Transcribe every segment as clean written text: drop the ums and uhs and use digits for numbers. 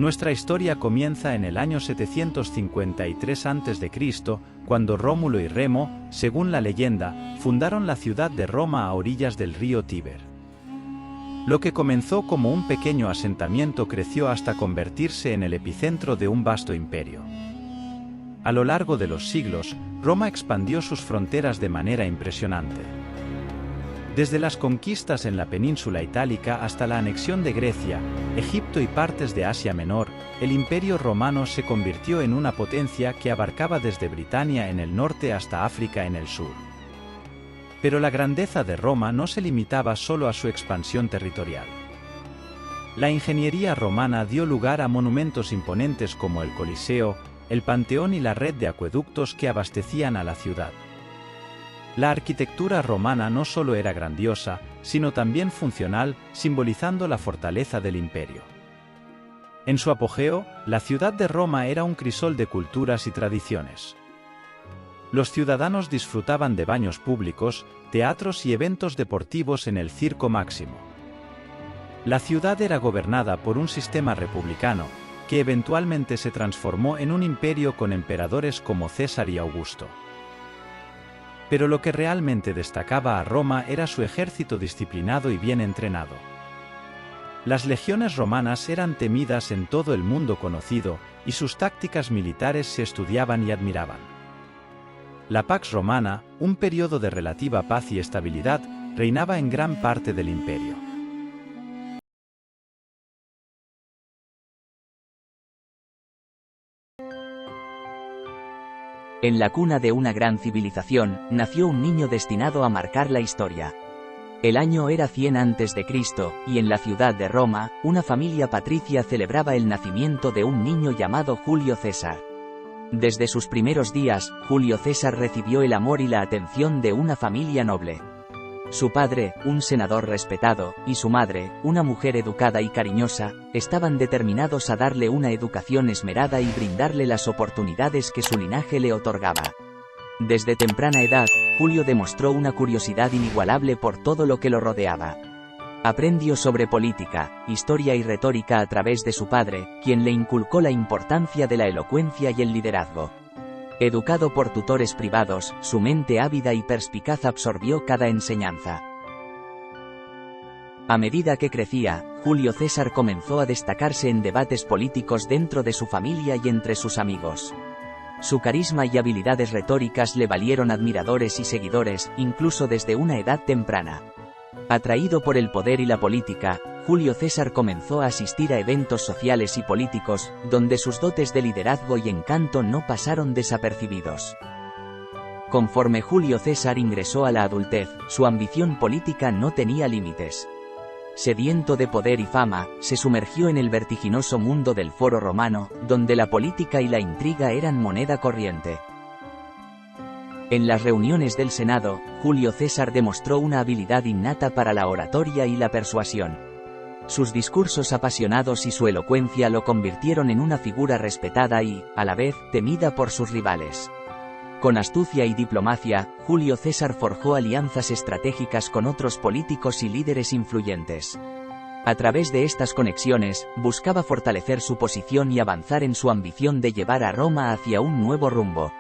Nuestra historia comienza en el año 753 a.C., cuando Rómulo y Remo, según la leyenda, fundaron la ciudad de Roma a orillas del río Tíber. Lo que comenzó como un pequeño asentamiento creció hasta convertirse en el epicentro de un vasto imperio. A lo largo de los siglos, Roma expandió sus fronteras de manera impresionante. Desde las conquistas en la península itálica hasta la anexión de Grecia, Egipto y partes de Asia Menor, el Imperio Romano se convirtió en una potencia que abarcaba desde Britania en el norte hasta África en el sur. Pero la grandeza de Roma no se limitaba solo a su expansión territorial. La ingeniería romana dio lugar a monumentos imponentes como el Coliseo, el Panteón y la red de acueductos que abastecían a la ciudad. La arquitectura romana no solo era grandiosa, sino también funcional, simbolizando la fortaleza del imperio. En su apogeo, la ciudad de Roma era un crisol de culturas y tradiciones. Los ciudadanos disfrutaban de baños públicos, teatros y eventos deportivos en el Circo Máximo. La ciudad era gobernada por un sistema republicano, que eventualmente se transformó en un imperio con emperadores como César y Augusto. Pero lo que realmente destacaba a Roma era su ejército disciplinado y bien entrenado. Las legiones romanas eran temidas en todo el mundo conocido, y sus tácticas militares se estudiaban y admiraban. La Pax Romana, un periodo de relativa paz y estabilidad, reinaba en gran parte del imperio. En la cuna de una gran civilización, nació un niño destinado a marcar la historia. El año era 100 a.C., y en la ciudad de Roma, una familia patricia celebraba el nacimiento de un niño llamado Julio César. Desde sus primeros días, Julio César recibió el amor y la atención de una familia noble. Su padre, un senador respetado, y su madre, una mujer educada y cariñosa, estaban determinados a darle una educación esmerada y brindarle las oportunidades que su linaje le otorgaba. Desde temprana edad, Julio demostró una curiosidad inigualable por todo lo que lo rodeaba. Aprendió sobre política, historia y retórica a través de su padre, quien le inculcó la importancia de la elocuencia y el liderazgo. Educado por tutores privados, su mente ávida y perspicaz absorbió cada enseñanza. A medida que crecía, Julio César comenzó a destacarse en debates políticos dentro de su familia y entre sus amigos. Su carisma y habilidades retóricas le valieron admiradores y seguidores, incluso desde una edad temprana. Atraído por el poder y la política, Julio César comenzó a asistir a eventos sociales y políticos, donde sus dotes de liderazgo y encanto no pasaron desapercibidos. Conforme Julio César ingresó a la adultez, su ambición política no tenía límites. Sediento de poder y fama, se sumergió en el vertiginoso mundo del foro romano, donde la política y la intriga eran moneda corriente. En las reuniones del Senado, Julio César demostró una habilidad innata para la oratoria y la persuasión. Sus discursos apasionados y su elocuencia lo convirtieron en una figura respetada y, a la vez, temida por sus rivales. Con astucia y diplomacia, Julio César forjó alianzas estratégicas con otros políticos y líderes influyentes. A través de estas conexiones, buscaba fortalecer su posición y avanzar en su ambición de llevar a Roma hacia un nuevo rumbo.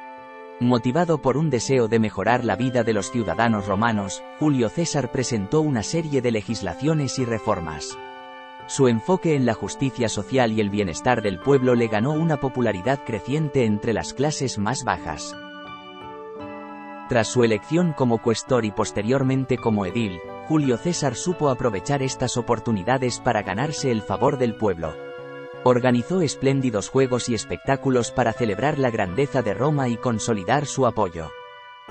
Motivado por un deseo de mejorar la vida de los ciudadanos romanos, Julio César presentó una serie de legislaciones y reformas. Su enfoque en la justicia social y el bienestar del pueblo le ganó una popularidad creciente entre las clases más bajas. Tras su elección como cuestor y posteriormente como edil, Julio César supo aprovechar estas oportunidades para ganarse el favor del pueblo. Organizó espléndidos juegos y espectáculos para celebrar la grandeza de Roma y consolidar su apoyo.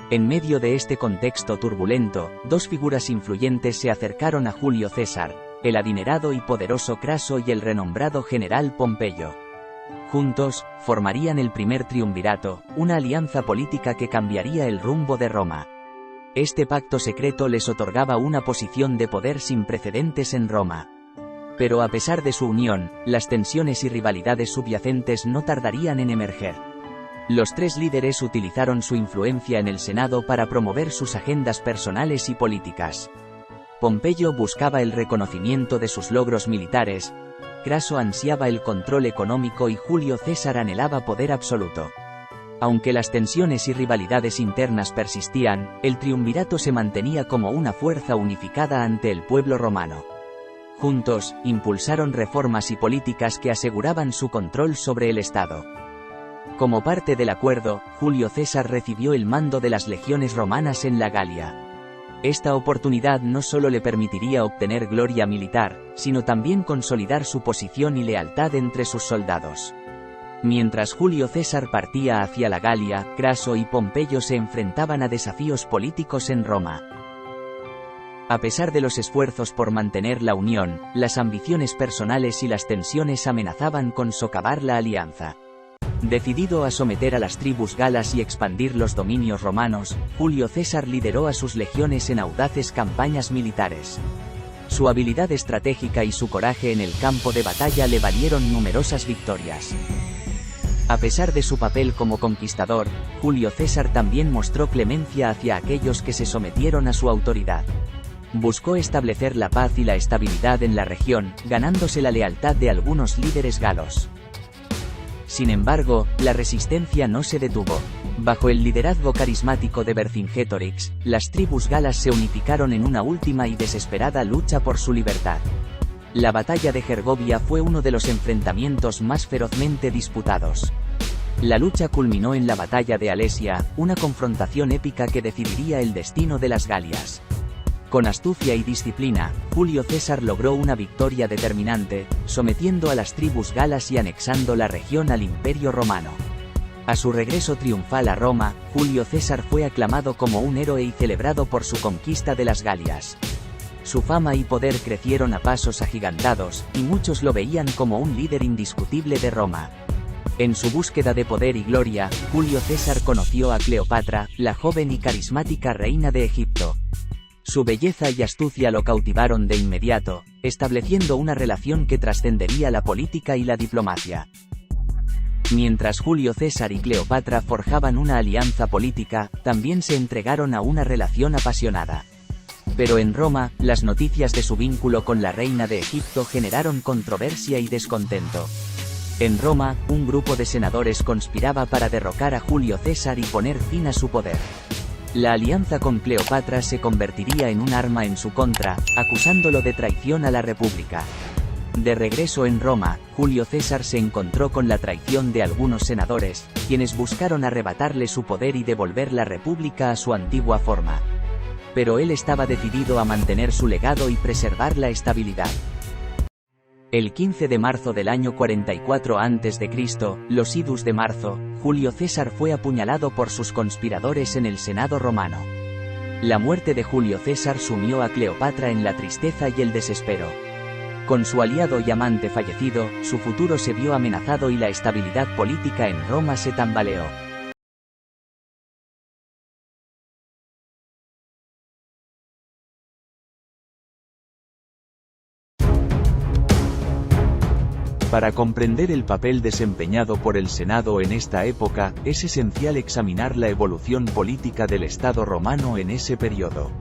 En medio de este contexto turbulento, dos figuras influyentes se acercaron a Julio César, el adinerado y poderoso Craso y el renombrado general Pompeyo. Juntos, formarían el primer triunvirato, una alianza política que cambiaría el rumbo de Roma. Este pacto secreto les otorgaba una posición de poder sin precedentes en Roma. Pero a pesar de su unión, las tensiones y rivalidades subyacentes no tardarían en emerger. Los tres líderes utilizaron su influencia en el Senado para promover sus agendas personales y políticas. Pompeyo buscaba el reconocimiento de sus logros militares, Craso ansiaba el control económico y Julio César anhelaba poder absoluto. Aunque las tensiones y rivalidades internas persistían, el triunvirato se mantenía como una fuerza unificada ante el pueblo romano. Juntos, impulsaron reformas y políticas que aseguraban su control sobre el Estado. Como parte del acuerdo, Julio César recibió el mando de las legiones romanas en la Galia. Esta oportunidad no solo le permitiría obtener gloria militar, sino también consolidar su posición y lealtad entre sus soldados. Mientras Julio César partía hacia la Galia, Craso y Pompeyo se enfrentaban a desafíos políticos en Roma. A pesar de los esfuerzos por mantener la unión, las ambiciones personales y las tensiones amenazaban con socavar la alianza. Decidido a someter a las tribus galas y expandir los dominios romanos, Julio César lideró a sus legiones en audaces campañas militares. Su habilidad estratégica y su coraje en el campo de batalla le valieron numerosas victorias. A pesar de su papel como conquistador, Julio César también mostró clemencia hacia aquellos que se sometieron a su autoridad. Buscó establecer la paz y la estabilidad en la región, ganándose la lealtad de algunos líderes galos. Sin embargo, la resistencia no se detuvo. Bajo el liderazgo carismático de Vercingetorix, las tribus galas se unificaron en una última y desesperada lucha por su libertad. La batalla de Gergovia fue uno de los enfrentamientos más ferozmente disputados. La lucha culminó en la batalla de Alesia, una confrontación épica que decidiría el destino de las Galias. Con astucia y disciplina, Julio César logró una victoria determinante, sometiendo a las tribus galas y anexando la región al Imperio Romano. A su regreso triunfal a Roma, Julio César fue aclamado como un héroe y celebrado por su conquista de las Galias. Su fama y poder crecieron a pasos agigantados, y muchos lo veían como un líder indiscutible de Roma. En su búsqueda de poder y gloria, Julio César conoció a Cleopatra, la joven y carismática reina de Egipto. Su belleza y astucia lo cautivaron de inmediato, estableciendo una relación que trascendería la política y la diplomacia. Mientras Julio César y Cleopatra forjaban una alianza política, también se entregaron a una relación apasionada. Pero en Roma, las noticias de su vínculo con la reina de Egipto generaron controversia y descontento. En Roma, un grupo de senadores conspiraba para derrocar a Julio César y poner fin a su poder. La alianza con Cleopatra se convertiría en un arma en su contra, acusándolo de traición a la República. De regreso en Roma, Julio César se encontró con la traición de algunos senadores, quienes buscaron arrebatarle su poder y devolver la República a su antigua forma. Pero él estaba decidido a mantener su legado y preservar la estabilidad. El 15 de marzo del año 44 a.C., los idus de marzo, Julio César fue apuñalado por sus conspiradores en el Senado romano. La muerte de Julio César sumió a Cleopatra en la tristeza y el desespero. Con su aliado y amante fallecido, su futuro se vio amenazado y la estabilidad política en Roma se tambaleó. Para comprender el papel desempeñado por el Senado en esta época, es esencial examinar la evolución política del Estado romano en ese periodo.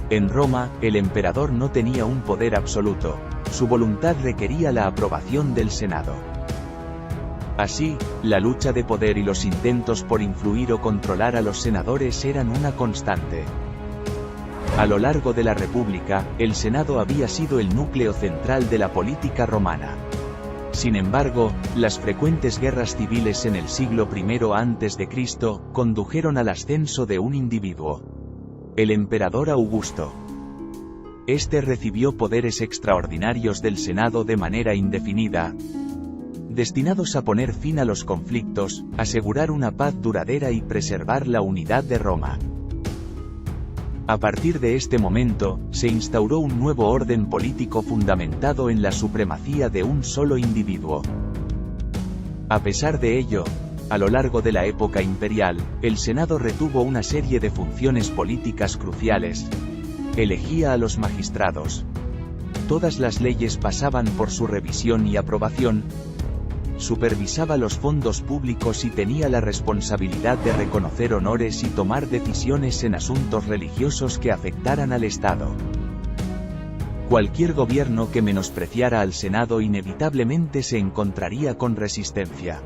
En Roma, el emperador no tenía un poder absoluto, su voluntad requería la aprobación del Senado. Así, la lucha de poder y los intentos por influir o controlar a los senadores eran una constante. A lo largo de la República, el Senado había sido el núcleo central de la política romana. Sin embargo, las frecuentes guerras civiles en el siglo I a.C. condujeron al ascenso de un individuo: el emperador Augusto. Este recibió poderes extraordinarios del Senado de manera indefinida, destinados a poner fin a los conflictos, asegurar una paz duradera y preservar la unidad de Roma. A partir de este momento, se instauró un nuevo orden político fundamentado en la supremacía de un solo individuo. A pesar de ello, a lo largo de la época imperial, el Senado retuvo una serie de funciones políticas cruciales. Elegía a los magistrados. Todas las leyes pasaban por su revisión y aprobación. Supervisaba los fondos públicos y tenía la responsabilidad de reconocer honores y tomar decisiones en asuntos religiosos que afectaran al Estado. Cualquier gobierno que menospreciara al Senado inevitablemente se encontraría con resistencia.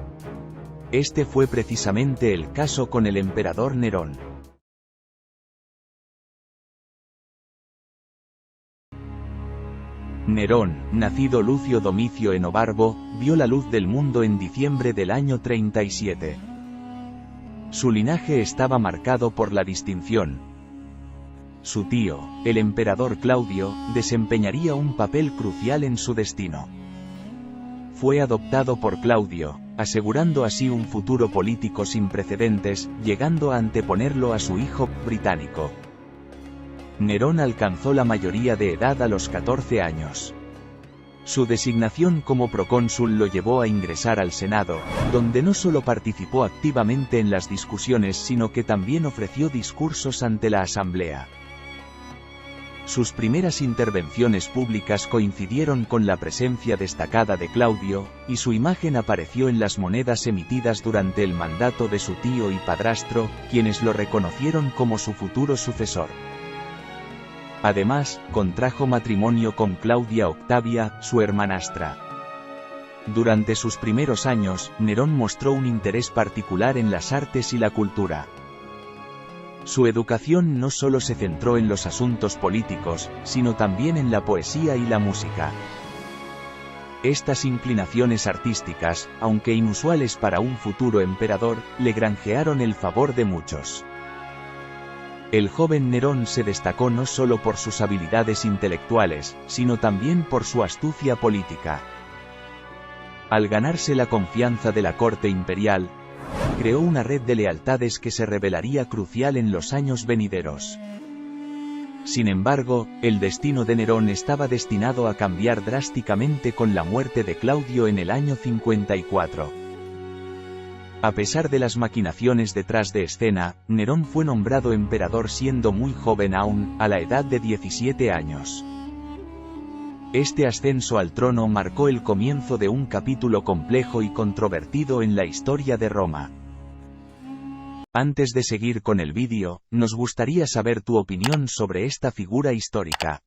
Este fue precisamente el caso con el emperador Nerón. Nerón, nacido Lucio Domicio Enobarbo, vio la luz del mundo en diciembre del año 37. Su linaje estaba marcado por la distinción. Su tío, el emperador Claudio, desempeñaría un papel crucial en su destino. Fue adoptado por Claudio, asegurando así un futuro político sin precedentes, llegando a anteponerlo a su hijo británico. Nerón alcanzó la mayoría de edad a los 14 años. Su designación como procónsul lo llevó a ingresar al Senado, donde no solo participó activamente en las discusiones sino que también ofreció discursos ante la Asamblea. Sus primeras intervenciones públicas coincidieron con la presencia destacada de Claudio, y su imagen apareció en las monedas emitidas durante el mandato de su tío y padrastro, quienes lo reconocieron como su futuro sucesor. Además, contrajo matrimonio con Claudia Octavia, su hermanastra. Durante sus primeros años, Nerón mostró un interés particular en las artes y la cultura. Su educación no solo se centró en los asuntos políticos, sino también en la poesía y la música. Estas inclinaciones artísticas, aunque inusuales para un futuro emperador, le granjearon el favor de muchos. El joven Nerón se destacó no solo por sus habilidades intelectuales, sino también por su astucia política. Al ganarse la confianza de la corte imperial, creó una red de lealtades que se revelaría crucial en los años venideros. Sin embargo, el destino de Nerón estaba destinado a cambiar drásticamente con la muerte de Claudio en el año 54. A pesar de las maquinaciones detrás de escena, Nerón fue nombrado emperador siendo muy joven aún, a la edad de 17 años. Este ascenso al trono marcó el comienzo de un capítulo complejo y controvertido en la historia de Roma. Antes de seguir con el vídeo, nos gustaría saber tu opinión sobre esta figura histórica.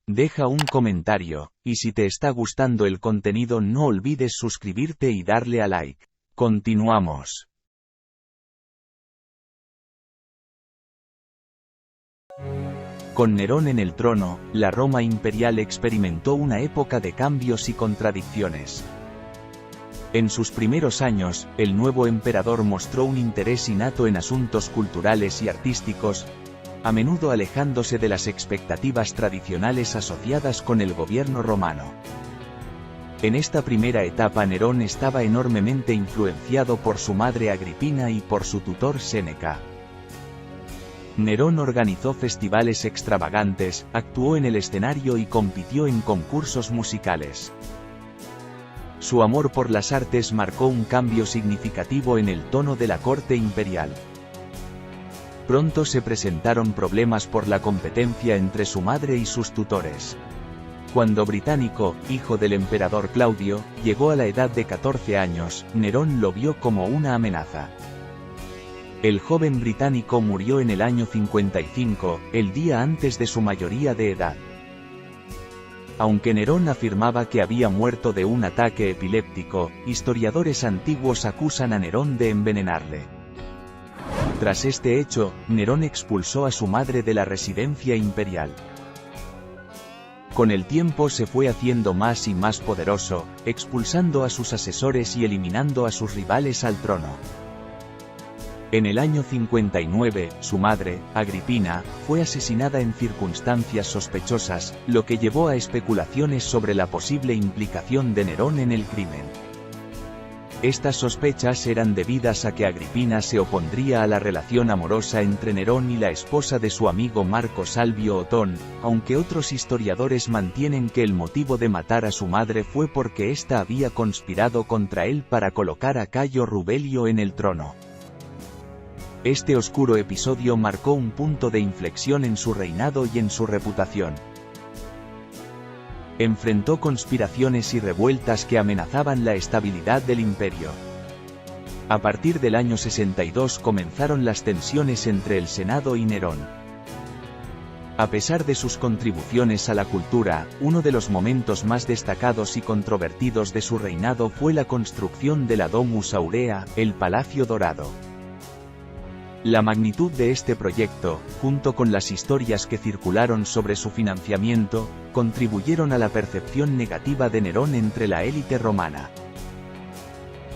Deja un comentario, y si te está gustando el contenido no olvides suscribirte y darle a like. Continuamos. Con Nerón en el trono, la Roma imperial experimentó una época de cambios y contradicciones. En sus primeros años, el nuevo emperador mostró un interés innato en asuntos culturales y artísticos, a menudo alejándose de las expectativas tradicionales asociadas con el gobierno romano. En esta primera etapa Nerón estaba enormemente influenciado por su madre Agripina y por su tutor Séneca. Nerón organizó festivales extravagantes, actuó en el escenario y compitió en concursos musicales. Su amor por las artes marcó un cambio significativo en el tono de la corte imperial. Pronto se presentaron problemas por la competencia entre su madre y sus tutores. Cuando Británico, hijo del emperador Claudio, llegó a la edad de 14 años, Nerón lo vio como una amenaza. El joven británico murió en el año 55, el día antes de su mayoría de edad. Aunque Nerón afirmaba que había muerto de un ataque epiléptico, historiadores antiguos acusan a Nerón de envenenarle. Tras este hecho, Nerón expulsó a su madre de la residencia imperial. Con el tiempo se fue haciendo más y más poderoso, expulsando a sus asesores y eliminando a sus rivales al trono. En el año 59, su madre, Agripina, fue asesinada en circunstancias sospechosas, lo que llevó a especulaciones sobre la posible implicación de Nerón en el crimen. Estas sospechas eran debidas a que Agripina se opondría a la relación amorosa entre Nerón y la esposa de su amigo Marco Salvio Otón, aunque otros historiadores mantienen que el motivo de matar a su madre fue porque ésta había conspirado contra él para colocar a Cayo Rubelio en el trono. Este oscuro episodio marcó un punto de inflexión en su reinado y en su reputación. Enfrentó conspiraciones y revueltas que amenazaban la estabilidad del imperio. A partir del año 62 comenzaron las tensiones entre el Senado y Nerón. A pesar de sus contribuciones a la cultura, uno de los momentos más destacados y controvertidos de su reinado fue la construcción de la Domus Aurea, el Palacio Dorado. La magnitud de este proyecto, junto con las historias que circularon sobre su financiamiento, contribuyeron a la percepción negativa de Nerón entre la élite romana.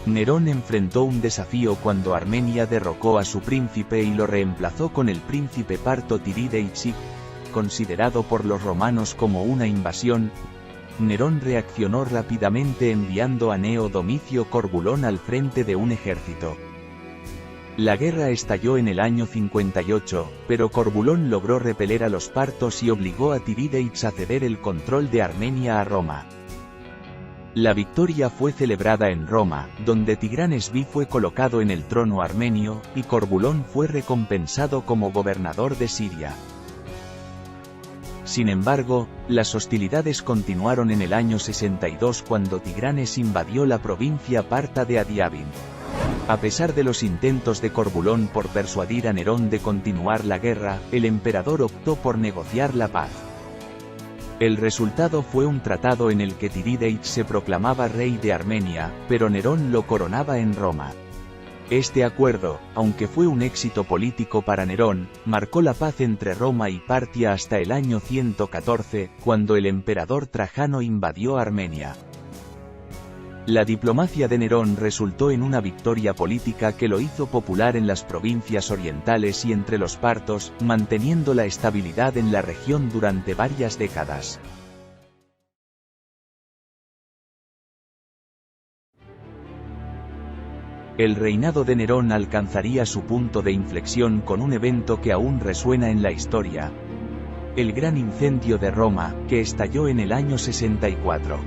Nerón enfrentó un desafío cuando Armenia derrocó a su príncipe y lo reemplazó con el príncipe parto Tirideids, considerado por los romanos como una invasión. Nerón reaccionó rápidamente enviando a Gneo Domicio Corbulón al frente de un ejército. La guerra estalló en el año 58, pero Corbulón logró repeler a los partos y obligó a Tirideids a ceder el control de Armenia a Roma. La victoria fue celebrada en Roma, donde Tigranes V fue colocado en el trono armenio, y Corbulón fue recompensado como gobernador de Siria. Sin embargo, las hostilidades continuaron en el año 62 cuando Tigranes invadió la provincia parta de Adiabin. A pesar de los intentos de Corbulón por persuadir a Nerón de continuar la guerra, el emperador optó por negociar la paz. El resultado fue un tratado en el que Tirideids se proclamaba rey de Armenia, pero Nerón lo coronaba en Roma. Este acuerdo, aunque fue un éxito político para Nerón, marcó la paz entre Roma y Partia hasta el año 114, cuando el emperador Trajano invadió Armenia. La diplomacia de Nerón resultó en una victoria política que lo hizo popular en las provincias orientales y entre los partos, manteniendo la estabilidad en la región durante varias décadas. El reinado de Nerón alcanzaría su punto de inflexión con un evento que aún resuena en la historia: el gran incendio de Roma, que estalló en el año 64.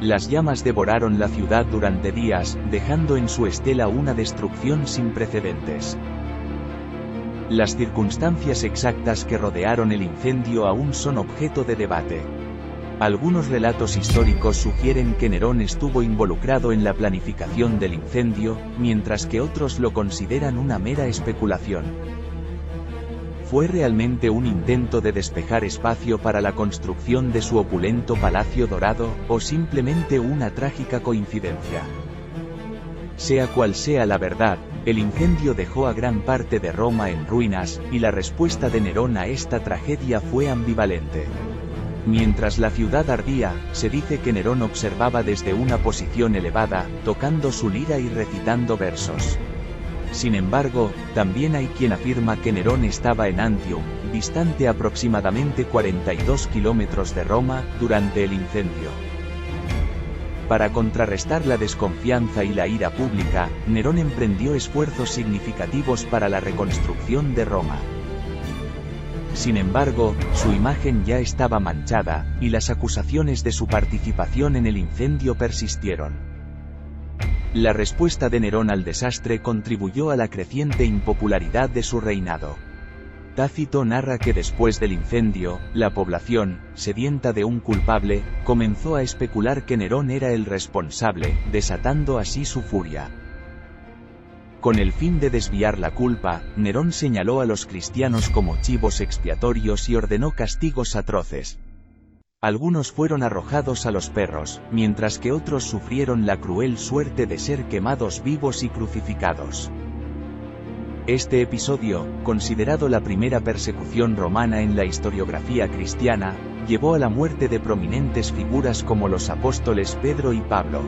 Las llamas devoraron la ciudad durante días, dejando en su estela una destrucción sin precedentes. Las circunstancias exactas que rodearon el incendio aún son objeto de debate. Algunos relatos históricos sugieren que Nerón estuvo involucrado en la planificación del incendio, mientras que otros lo consideran una mera especulación. ¿Fue realmente un intento de despejar espacio para la construcción de su opulento Palacio Dorado, o simplemente una trágica coincidencia? Sea cual sea la verdad, el incendio dejó a gran parte de Roma en ruinas, y la respuesta de Nerón a esta tragedia fue ambivalente. Mientras la ciudad ardía, se dice que Nerón observaba desde una posición elevada, tocando su lira y recitando versos. Sin embargo, también hay quien afirma que Nerón estaba en Antium, distante aproximadamente 42 kilómetros de Roma, durante el incendio. Para contrarrestar la desconfianza y la ira pública, Nerón emprendió esfuerzos significativos para la reconstrucción de Roma. Sin embargo, su imagen ya estaba manchada, y las acusaciones de su participación en el incendio persistieron. La respuesta de Nerón al desastre contribuyó a la creciente impopularidad de su reinado. Tácito narra que después del incendio, la población, sedienta de un culpable, comenzó a especular que Nerón era el responsable, desatando así su furia. Con el fin de desviar la culpa, Nerón señaló a los cristianos como chivos expiatorios y ordenó castigos atroces. Algunos fueron arrojados a los perros, mientras que otros sufrieron la cruel suerte de ser quemados vivos y crucificados. Este episodio, considerado la primera persecución romana en la historiografía cristiana, llevó a la muerte de prominentes figuras como los apóstoles Pedro y Pablo.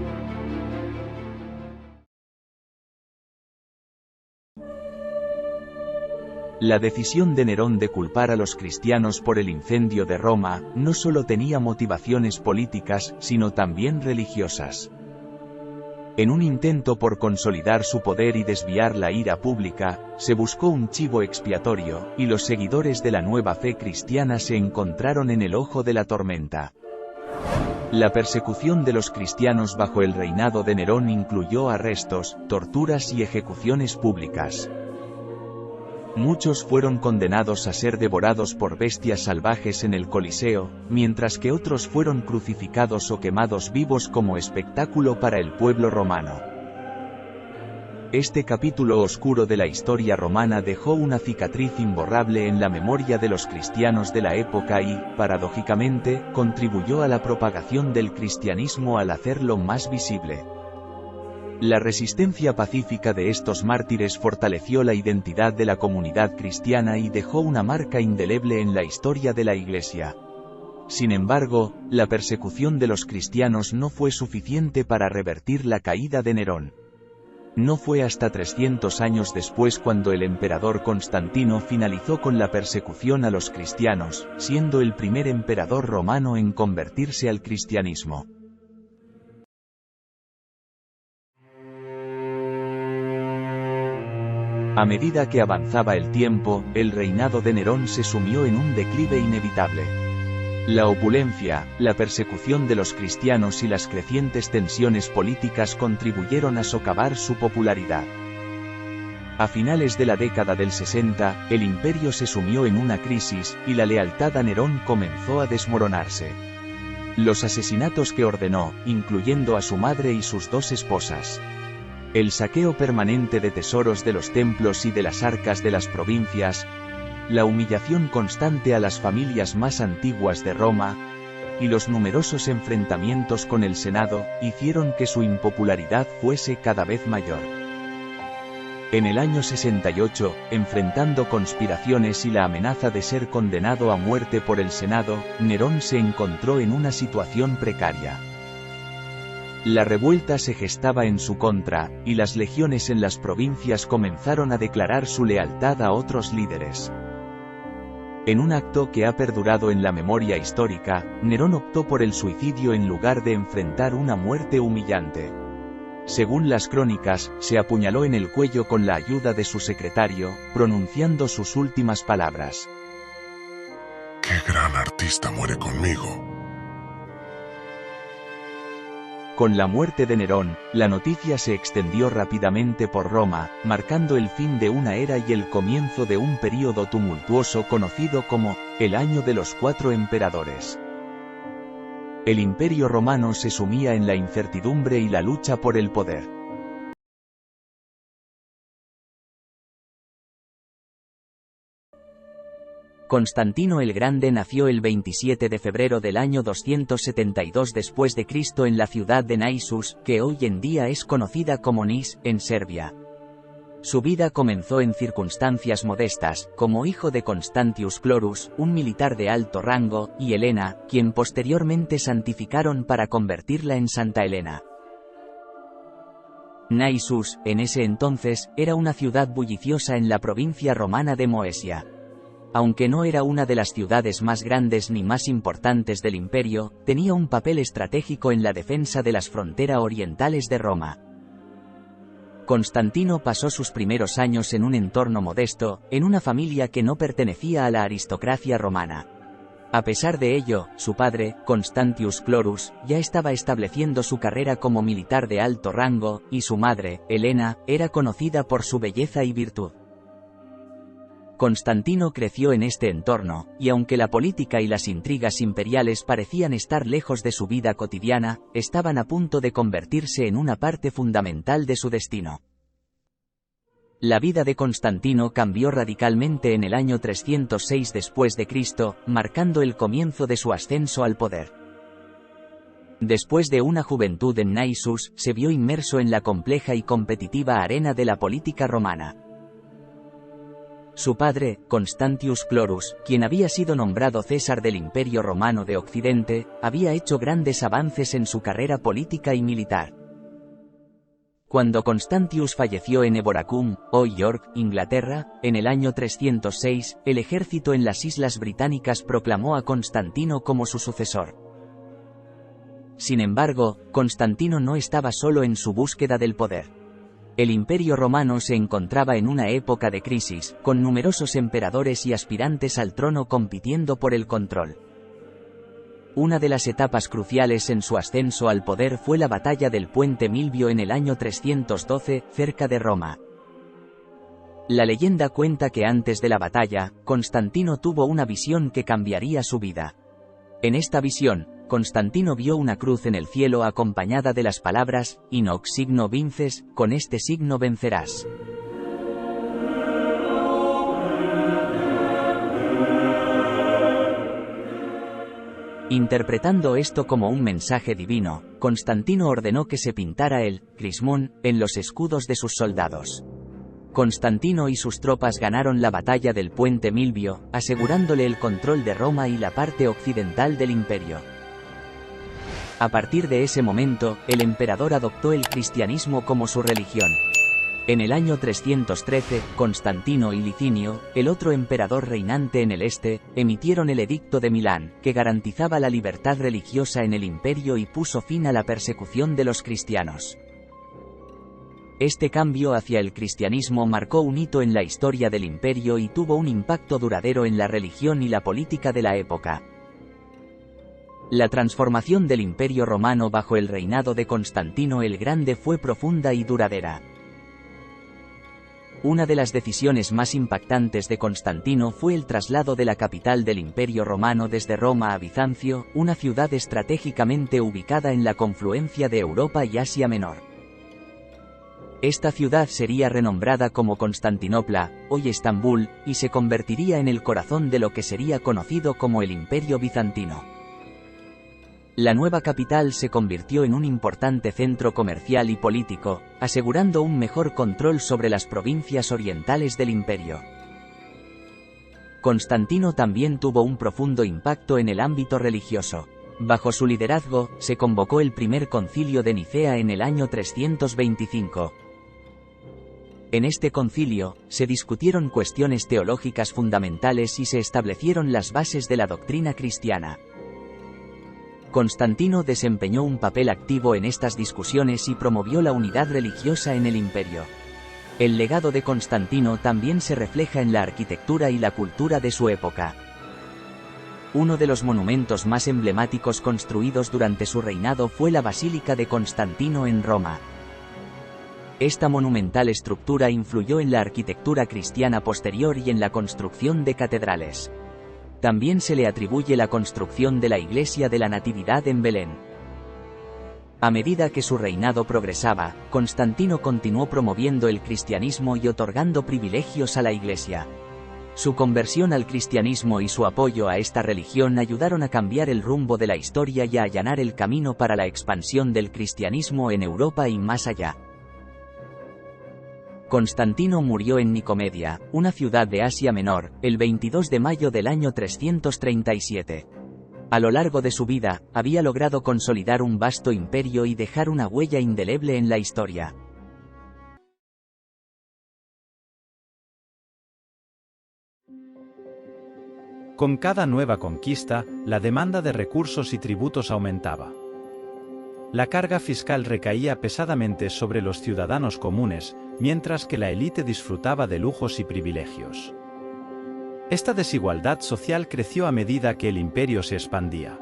La decisión de Nerón de culpar a los cristianos por el incendio de Roma, no solo tenía motivaciones políticas, sino también religiosas. En un intento por consolidar su poder y desviar la ira pública, se buscó un chivo expiatorio, y los seguidores de la nueva fe cristiana se encontraron en el ojo de la tormenta. La persecución de los cristianos bajo el reinado de Nerón incluyó arrestos, torturas y ejecuciones públicas. Muchos fueron condenados a ser devorados por bestias salvajes en el Coliseo, mientras que otros fueron crucificados o quemados vivos como espectáculo para el pueblo romano. Este capítulo oscuro de la historia romana dejó una cicatriz imborrable en la memoria de los cristianos de la época y, paradójicamente, contribuyó a la propagación del cristianismo al hacerlo más visible. La resistencia pacífica de estos mártires fortaleció la identidad de la comunidad cristiana y dejó una marca indeleble en la historia de la Iglesia. Sin embargo, la persecución de los cristianos no fue suficiente para revertir la caída de Nerón. No fue hasta 300 años después cuando el emperador Constantino finalizó con la persecución a los cristianos, siendo el primer emperador romano en convertirse al cristianismo. A medida que avanzaba el tiempo, el reinado de Nerón se sumió en un declive inevitable. La opulencia, la persecución de los cristianos y las crecientes tensiones políticas contribuyeron a socavar su popularidad. A finales de la década del 60, el imperio se sumió en una crisis, y la lealtad a Nerón comenzó a desmoronarse. Los asesinatos que ordenó, incluyendo a su madre y sus 2 esposas. El saqueo permanente de tesoros de los templos y de las arcas de las provincias, la humillación constante a las familias más antiguas de Roma, y los numerosos enfrentamientos con el Senado, hicieron que su impopularidad fuese cada vez mayor. En el año 68, enfrentando conspiraciones y la amenaza de ser condenado a muerte por el Senado, Nerón se encontró en una situación precaria. La revuelta se gestaba en su contra, y las legiones en las provincias comenzaron a declarar su lealtad a otros líderes. En un acto que ha perdurado en la memoria histórica, Nerón optó por el suicidio en lugar de enfrentar una muerte humillante. Según las crónicas, se apuñaló en el cuello con la ayuda de su secretario, pronunciando sus últimas palabras. ¡Qué gran artista muere conmigo! Con la muerte de Nerón, la noticia se extendió rápidamente por Roma, marcando el fin de una era y el comienzo de un período tumultuoso conocido como el Año de los 4 Emperadores. El Imperio Romano se sumía en la incertidumbre y la lucha por el poder. Constantino el Grande nació el 27 de febrero del año 272 después de Cristo en la ciudad de Naissus, que hoy en día es conocida como Nis, en Serbia. Su vida comenzó en circunstancias modestas, como hijo de Constantius Chlorus, un militar de alto rango, y Helena, quien posteriormente santificaron para convertirla en Santa Helena. Naissus, en ese entonces, era una ciudad bulliciosa en la provincia romana de Moesia. Aunque no era una de las ciudades más grandes ni más importantes del imperio, tenía un papel estratégico en la defensa de las fronteras orientales de Roma. Constantino pasó sus primeros años en un entorno modesto, en una familia que no pertenecía a la aristocracia romana. A pesar de ello, su padre, Constantius Chlorus, ya estaba estableciendo su carrera como militar de alto rango, y su madre, Helena, era conocida por su belleza y virtud. Constantino creció en este entorno, y aunque la política y las intrigas imperiales parecían estar lejos de su vida cotidiana, estaban a punto de convertirse en una parte fundamental de su destino. La vida de Constantino cambió radicalmente en el año 306 después de Cristo, marcando el comienzo de su ascenso al poder. Después de una juventud en Naissus, se vio inmerso en la compleja y competitiva arena de la política romana. Su padre, Constantius Chlorus, quien había sido nombrado César del Imperio Romano de Occidente, había hecho grandes avances en su carrera política y militar. Cuando Constantius falleció en Eboracum, hoy York, Inglaterra, en el año 306, el ejército en las Islas Británicas proclamó a Constantino como su sucesor. Sin embargo, Constantino no estaba solo en su búsqueda del poder. El Imperio Romano se encontraba en una época de crisis, con numerosos emperadores y aspirantes al trono compitiendo por el control. Una de las etapas cruciales en su ascenso al poder fue la batalla del Puente Milvio en el año 312, cerca de Roma. La leyenda cuenta que antes de la batalla, Constantino tuvo una visión que cambiaría su vida. En esta visión, Constantino vio una cruz en el cielo acompañada de las palabras, "In hoc signo vinces", con este signo vencerás. Interpretando esto como un mensaje divino, Constantino ordenó que se pintara el crismón en los escudos de sus soldados. Constantino y sus tropas ganaron la batalla del puente Milvio, asegurándole el control de Roma y la parte occidental del imperio. A partir de ese momento, el emperador adoptó el cristianismo como su religión. En el año 313, Constantino y Licinio, el otro emperador reinante en el este, emitieron el Edicto de Milán, que garantizaba la libertad religiosa en el imperio y puso fin a la persecución de los cristianos. Este cambio hacia el cristianismo marcó un hito en la historia del imperio y tuvo un impacto duradero en la religión y la política de la época. La transformación del Imperio Romano bajo el reinado de Constantino el Grande fue profunda y duradera. Una de las decisiones más impactantes de Constantino fue el traslado de la capital del Imperio Romano desde Roma a Bizancio, una ciudad estratégicamente ubicada en la confluencia de Europa y Asia Menor. Esta ciudad sería renombrada como Constantinopla, hoy Estambul, y se convertiría en el corazón de lo que sería conocido como el Imperio Bizantino. La nueva capital se convirtió en un importante centro comercial y político, asegurando un mejor control sobre las provincias orientales del imperio. Constantino también tuvo un profundo impacto en el ámbito religioso. Bajo su liderazgo, se convocó el primer concilio de Nicea en el año 325. En este concilio, se discutieron cuestiones teológicas fundamentales y se establecieron las bases de la doctrina cristiana. Constantino desempeñó un papel activo en estas discusiones y promovió la unidad religiosa en el imperio. El legado de Constantino también se refleja en la arquitectura y la cultura de su época. Uno de los monumentos más emblemáticos construidos durante su reinado fue la Basílica de Constantino en Roma. Esta monumental estructura influyó en la arquitectura cristiana posterior y en la construcción de catedrales. También se le atribuye la construcción de la Iglesia de la Natividad en Belén. A medida que su reinado progresaba, Constantino continuó promoviendo el cristianismo y otorgando privilegios a la Iglesia. Su conversión al cristianismo y su apoyo a esta religión ayudaron a cambiar el rumbo de la historia y a allanar el camino para la expansión del cristianismo en Europa y más allá. Constantino murió en Nicomedia, una ciudad de Asia Menor, el 22 de mayo del año 337. A lo largo de su vida, había logrado consolidar un vasto imperio y dejar una huella indeleble en la historia. Con cada nueva conquista, la demanda de recursos y tributos aumentaba. La carga fiscal recaía pesadamente sobre los ciudadanos comunes, mientras que la élite disfrutaba de lujos y privilegios. Esta desigualdad social creció a medida que el imperio se expandía.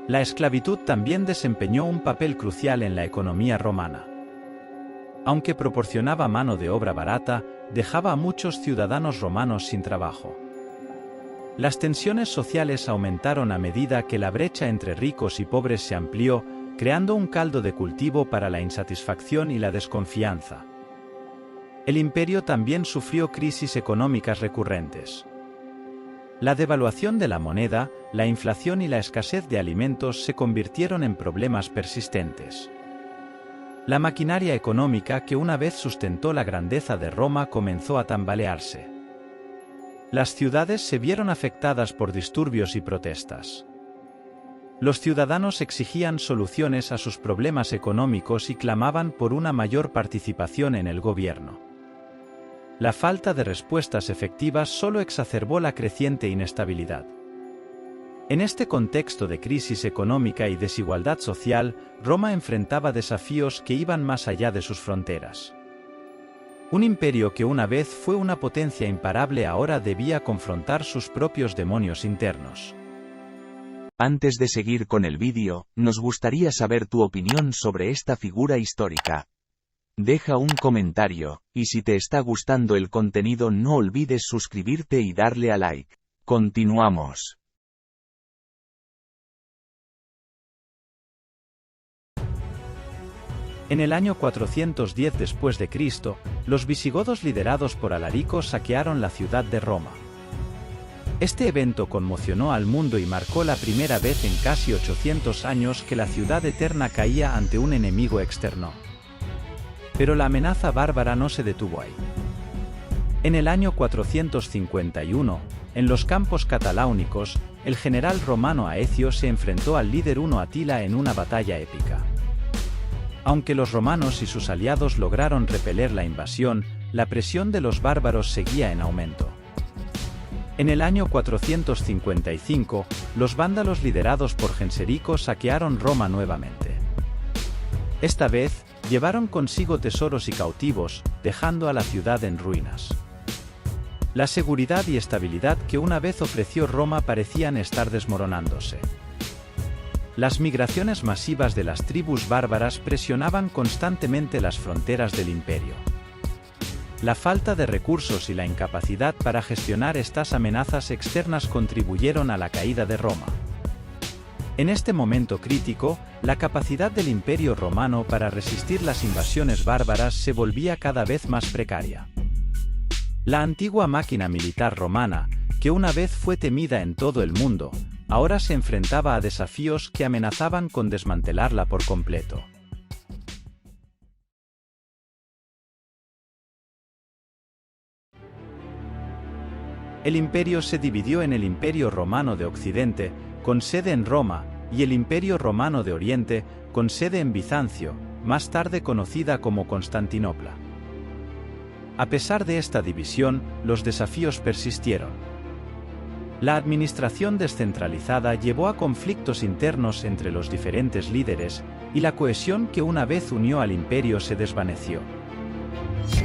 La esclavitud también desempeñó un papel crucial en la economía romana. Aunque proporcionaba mano de obra barata, dejaba a muchos ciudadanos romanos sin trabajo. Las tensiones sociales aumentaron a medida que la brecha entre ricos y pobres se amplió, creando un caldo de cultivo para la insatisfacción y la desconfianza. El imperio también sufrió crisis económicas recurrentes. La devaluación de la moneda, la inflación y la escasez de alimentos se convirtieron en problemas persistentes. La maquinaria económica que una vez sustentó la grandeza de Roma comenzó a tambalearse. Las ciudades se vieron afectadas por disturbios y protestas. Los ciudadanos exigían soluciones a sus problemas económicos y clamaban por una mayor participación en el gobierno. La falta de respuestas efectivas solo exacerbó la creciente inestabilidad. En este contexto de crisis económica y desigualdad social, Roma enfrentaba desafíos que iban más allá de sus fronteras. Un imperio que una vez fue una potencia imparable ahora debía confrontar sus propios demonios internos. Antes de seguir con el vídeo, nos gustaría saber tu opinión sobre esta figura histórica. Deja un comentario, y si te está gustando el contenido no olvides suscribirte y darle a like. Continuamos. En el año 410 después de Cristo, los visigodos liderados por Alarico saquearon la ciudad de Roma. Este evento conmocionó al mundo y marcó la primera vez en casi 800 años que la ciudad eterna caía ante un enemigo externo. Pero la amenaza bárbara no se detuvo ahí. En el año 451, en los campos cataláunicos, el general romano Aecio se enfrentó al líder huno Atila en una batalla épica. Aunque los romanos y sus aliados lograron repeler la invasión, la presión de los bárbaros seguía en aumento. En el año 455, los vándalos liderados por Genserico saquearon Roma nuevamente. Esta vez, llevaron consigo tesoros y cautivos, dejando a la ciudad en ruinas. La seguridad y estabilidad que una vez ofreció Roma parecían estar desmoronándose. Las migraciones masivas de las tribus bárbaras presionaban constantemente las fronteras del imperio. La falta de recursos y la incapacidad para gestionar estas amenazas externas contribuyeron a la caída de Roma. En este momento crítico, la capacidad del Imperio Romano para resistir las invasiones bárbaras se volvía cada vez más precaria. La antigua máquina militar romana, que una vez fue temida en todo el mundo, ahora se enfrentaba a desafíos que amenazaban con desmantelarla por completo. El imperio se dividió en el Imperio Romano de Occidente, con sede en Roma, y el Imperio Romano de Oriente, con sede en Bizancio, más tarde conocida como Constantinopla. A pesar de esta división, los desafíos persistieron. La administración descentralizada llevó a conflictos internos entre los diferentes líderes, y la cohesión que una vez unió al imperio se desvaneció.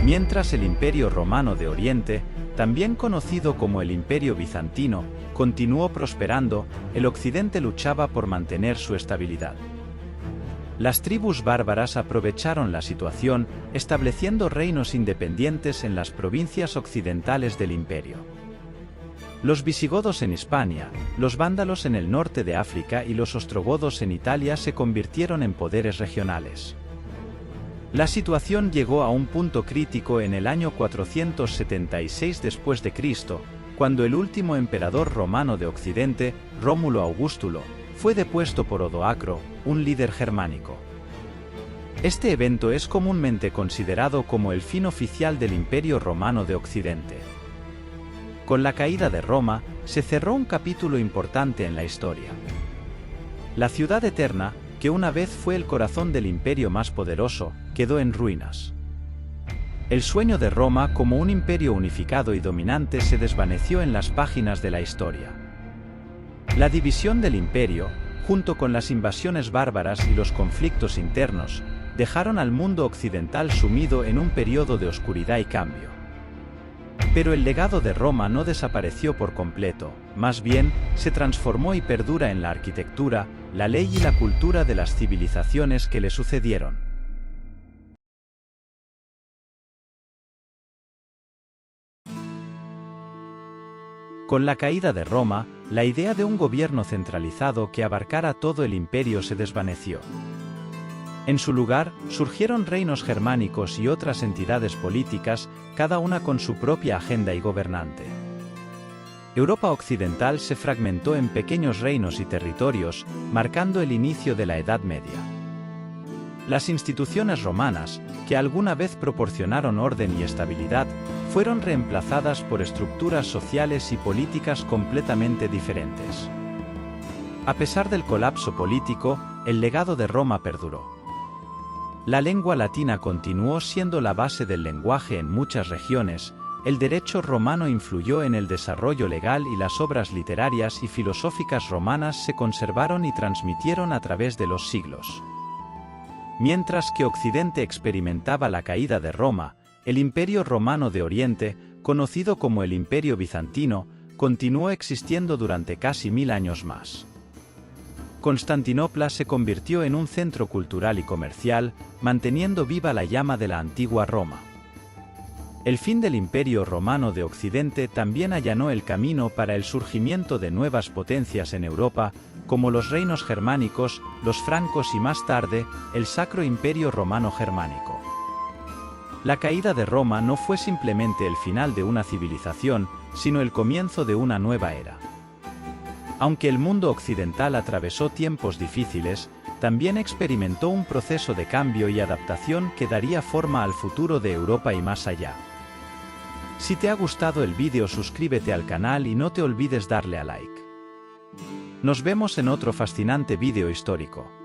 Mientras el Imperio Romano de Oriente, también conocido como el Imperio Bizantino, continuó prosperando, el Occidente luchaba por mantener su estabilidad. Las tribus bárbaras aprovecharon la situación, estableciendo reinos independientes en las provincias occidentales del imperio. Los visigodos en Hispania, los vándalos en el norte de África y los ostrogodos en Italia se convirtieron en poderes regionales. La situación llegó a un punto crítico en el año 476 después de Cristo, cuando el último emperador romano de Occidente, Rómulo Augustulo, fue depuesto por Odoacro, un líder germánico. Este evento es comúnmente considerado como el fin oficial del Imperio Romano de Occidente. Con la caída de Roma, se cerró un capítulo importante en la historia. La ciudad eterna, que una vez fue el corazón del imperio más poderoso, quedó en ruinas. El sueño de Roma como un imperio unificado y dominante se desvaneció en las páginas de la historia. La división del imperio, junto con las invasiones bárbaras y los conflictos internos, dejaron al mundo occidental sumido en un periodo de oscuridad y cambio. Pero el legado de Roma no desapareció por completo, más bien, se transformó y perdura en la arquitectura, la ley y la cultura de las civilizaciones que le sucedieron. Con la caída de Roma, la idea de un gobierno centralizado que abarcara todo el imperio se desvaneció. En su lugar, surgieron reinos germánicos y otras entidades políticas, cada una con su propia agenda y gobernante. Europa occidental se fragmentó en pequeños reinos y territorios, marcando el inicio de la Edad Media. Las instituciones romanas, que alguna vez proporcionaron orden y estabilidad, fueron reemplazadas por estructuras sociales y políticas completamente diferentes. A pesar del colapso político, el legado de Roma perduró. La lengua latina continuó siendo la base del lenguaje en muchas regiones, el derecho romano influyó en el desarrollo legal y las obras literarias y filosóficas romanas se conservaron y transmitieron a través de los siglos. Mientras que Occidente experimentaba la caída de Roma, el Imperio Romano de Oriente, conocido como el Imperio Bizantino, continuó existiendo durante casi 1000 años más. Constantinopla se convirtió en un centro cultural y comercial, manteniendo viva la llama de la antigua Roma. El fin del Imperio Romano de Occidente también allanó el camino para el surgimiento de nuevas potencias en Europa, como los reinos germánicos, los francos y más tarde, el Sacro Imperio Romano Germánico. La caída de Roma no fue simplemente el final de una civilización, sino el comienzo de una nueva era. Aunque el mundo occidental atravesó tiempos difíciles, también experimentó un proceso de cambio y adaptación que daría forma al futuro de Europa y más allá. Si te ha gustado el vídeo, suscríbete al canal y no te olvides darle a like. Nos vemos en otro fascinante vídeo histórico.